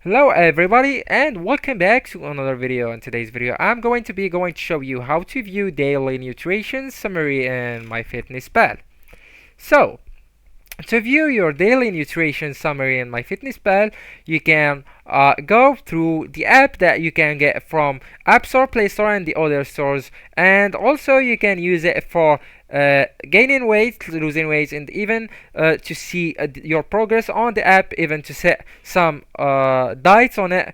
Hello everybody and welcome back to another video. In today's video I'm going to show you how to view daily nutrition summary in MyFitnessPal. So to view your daily nutrition summary in MyFitnessPal, you can go through the app that you can get from App Store, Play Store, and the other stores, and also you can use it for gaining weight, losing weight, and even to see your progress on the app, even to set some diets on it,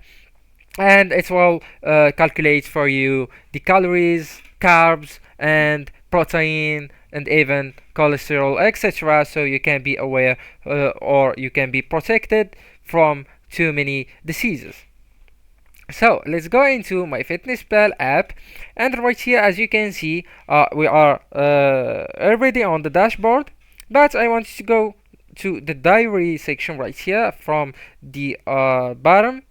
and it will calculate for you the calories, carbs, and protein, and even cholesterol, etc. So you can be aware or you can be protected from too many diseases. So let's go into MyFitnessPal app, and right here, as you can see, we are already on the dashboard, but I want to go to the diary section right here from the bottom,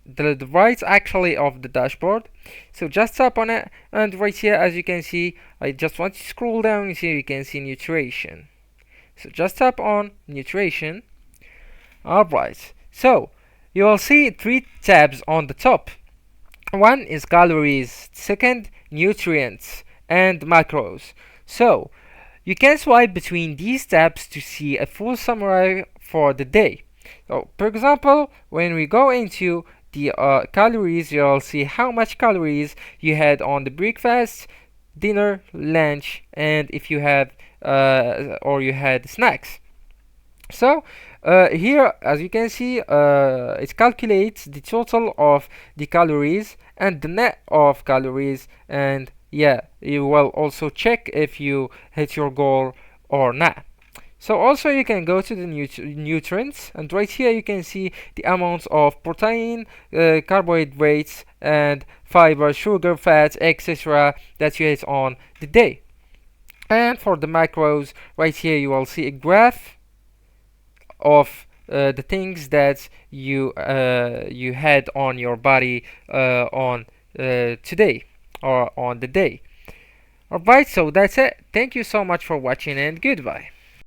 the right actually of the dashboard. So just tap on it, and right here, as you can see, I just want to scroll down. Here you can see nutrition. So just tap on nutrition. Alright, so you will see three tabs on the top. One is calories, second nutrients, and macros. So you can swipe between these tabs to see a full summary for the day. So for example, when we go into the calories, you'll see how much calories you had on the breakfast, dinner, lunch, and if you had or you had snacks. So here, as you can see, it calculates the total of the calories and the net of calories, and yeah, you will also check if you hit your goal or not. So also you can go to the nutrients, and right here you can see the amounts of protein, carbohydrates, and fiber, sugar, fats, etc. that you hit on the day. And for the macros, right here you will see a graph of the things that you had on your body on today or on the day. Alright, so that's it. Thank you so much for watching, and goodbye.